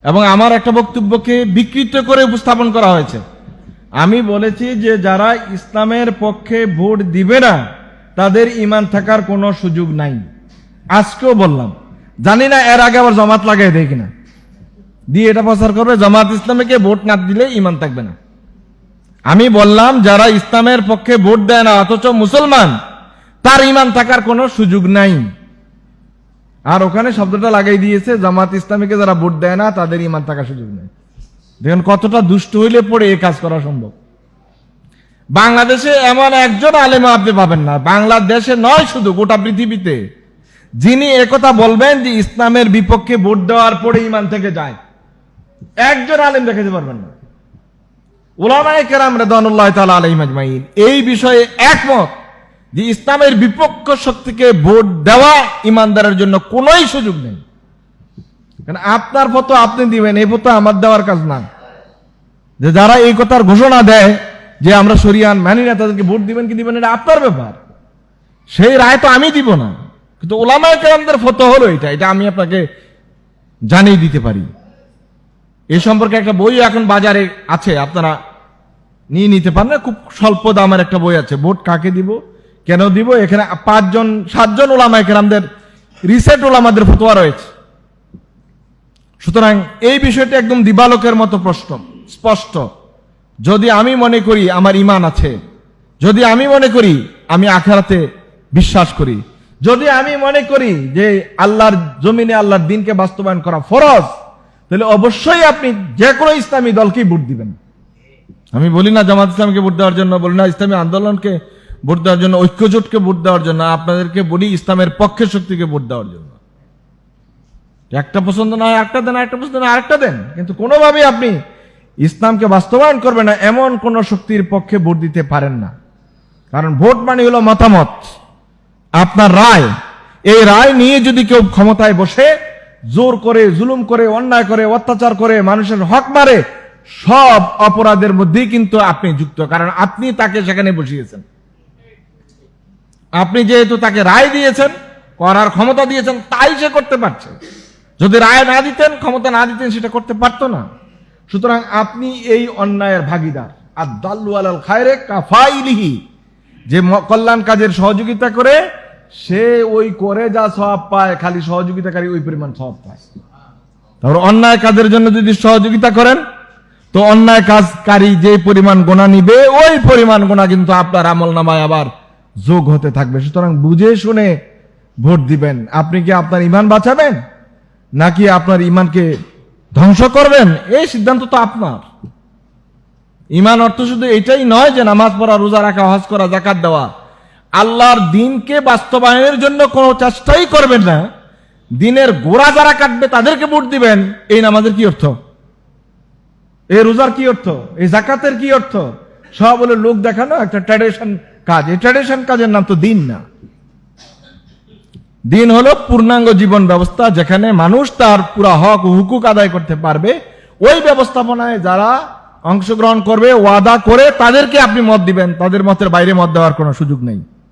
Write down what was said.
এবং আমার একটা বক্তব্যকে বিকৃত করে উপস্থাপন করা হয়েছে। আমি বলেছি যে যারা ইসলামের পক্ষে ভোট দিবে না তাদের ঈমান থাকার কোনো সুযোগ নাই। আজকেও বললাম, জানি না এর আগে আবার জামাত লাগাই দেয় কিনা, দিয়ে এটা প্রচার করবে জামাত ইসলামীকে ভোট না দিলে ঈমান থাকবে না। আমি বললাম যারা ইসলামের পক্ষে ভোট দেয় না অথচ মুসলমান, তার ঈমান থাকার কোনো সুযোগ নাই। আর ওখানে শব্দটা লাগাই দিয়েছে জামাত ইসলামীকে যারা ভোট দেয় না তাদের ঈমান থাকার সুযোগ নেই। দেখুন কতটা দুষ্ট হইলে পড়ে এই কাজ করা সম্ভব। বাংলাদেশে এমন একজন আলেম আপনি পাবেন না, বাংলাদেশে নয় শুধু গোটা পৃথিবীতে, যিনি একথা বলবেন যে ইসলামের বিপক্ষে ভোট দেওয়ার পরে ঈমান থেকে যায়, একজন আলেম দেখাতে পারবেন না। উলামায়ে কেরাম রিদওয়ানুল্লাহি তাআলা আলাইহিম আজমাইন এই বিষয়ে একমত যে ইসলামের বিপক্ষ শক্তিকে ভোট দেওয়া ঈমানদারের জন্য কোনোই সুযোগ নেই। কারণ আপনার ফটো আপনি দিবেন, এই ফটো আমার দেওয়ার কাজ না। যে যারা এই কথার ঘোষণা দেয় যে আমরা শরিয়ান মানি না, তাদেরকে ভোট দিবেন কি দিবেন এটা আপনার ব্যাপার, সেই রায় তো আমি দিব না। কিন্তু উলামায়ে কেরামদের ফতো হলো এটা আমি আপনাকে জানিয়ে দিতে পারি। এই সম্পর্কে একটা বই এখন বাজারে আছে, আপনারা নিয়ে নিতে পারেন, খুব স্বল্প দামের একটা বই আছে, ভোট কাকে দিব কেন দিব। এখানে 5-7জন উলামায়ে কেরামদের রিসেন্ট উলামাদের ফতোয়া রয়েছে। সুতরাং এই বিষয়টি একদম দিবালোকের মতো স্পষ্ট। যদি আমি মনে করি আমার ঈমান আছে, যদি আমি মনে করি আমি আখিরাতে বিশ্বাস করি, যদি আমি মনে করি যে আল্লাহর জমিনে আল্লাহর দ্বীনকে বাস্তবায়ন করা ফরজ, তাহলে অবশ্যই আপনি যে কোনো ইসলামী দলকেই ভোট দিবেন। আমি বলি না জামাত ইসলামকে ভোট দেওয়ার জন্য, বলি না ইসলামী আন্দোলনকে ভোট দেওয়ার জন্য, ঐক্যজোটকে ভোট দেওয়ার জন্য, আপনাদেরকে বলি ইসলামের পক্ষের শক্তিকে ভোট দেওয়ার জন্য। একটা পছন্দ না হয় একটা দেন, একটা পছন্দ না আরেকটা দেন, কিন্তু কোনোভাবেই আপনি ইসলামকে বাস্তবায়ন করবেন না এমন কোন শক্তির পক্ষে ভোট দিতে পারেন না। কারণ ভোট মানে হলো মতামত, আপনার রায়। এই রায় নিয়ে যদি কেউ ক্ষমতায় বসে জোর করে, জুলুম করে, অন্যায় করে, অত্যাচার করে, মানুষের হক মারে, সব অপরাধের মধ্যেই কিন্তু আপনি যুক্ত। কারণ আপনি তাকে সেখানে বসিয়েছেন, আপনি যেহেতু তাকে রায় দিয়েছেন, করার ক্ষমতা দিয়েছেন, তাই সে করতে পারছে। যদি রায় না দিতেন, ক্ষমতা না দিতেন, সেটা করতে পারতো না। সুতরাং আপনি এই অন্যায়ের ভাগীদার। আদ-দাল্লু আলাল খায়রে কাফাইলিহি, যে কল্যাণ কাজের সহযোগিতা করে সে ওই করে যা সওয়াব পায়, খালি সহযোগিতাকারী ওই পরিমাণ সওয়াব পায়। তারপর অন্যায় কাজের জন্য যদি সহযোগিতা করেন, তো অন্যায় কাজকারী যে পরিমাণ গুনাহ নিবে, ওই পরিমাণ গুনাহ কিন্তু আপনার আমলনামায় আবার যোগ হতে থাকবে। সুতরাং বুঝে শুনে ভোট দিবেন। আপনি কি আপনার ঈমান বাঁচাবেন নাকি আপনার ঈমানকে ধ্বংস করবেন, এই সিদ্ধান্ত তো আপনার। ঈমান অর্থ শুধু এটাই নয় যে নামাজ পড়া, রোজা রাখা, হজ করা, যাকাত দেওয়া। আল্লাহর দ্বীনকে বাস্তবায়নের জন্য কোনো চেষ্টাই করবেন না, দ্বীনের গোড়া যারা কাটবে তাদেরকে ভোট দিবেন, এই নামাজের কি অর্থ? এই রোজার কি অর্থ? এই যাকাতের কি অর্থ? সব বলে লোক দেখানো একটা ট্র্যাডিশন কাজ। এই ট্র্যাডিশন কাজের নাম তো দ্বীন না। দ্বীন হলো পূর্ণাঙ্গ জীবন ব্যবস্থা, যেখানে মানুষ তার পুরা হক ও হুকুক আদায় করতে পারবে। ওই ব্যবস্থাপনায় যারা অংশগ্রহণ করবে, ওয়াদা করে, তাদেরকে আপনি মত দিবেন, তাদের মতের বাইরে মত দেওয়ার কোনো সুযোগ নেই।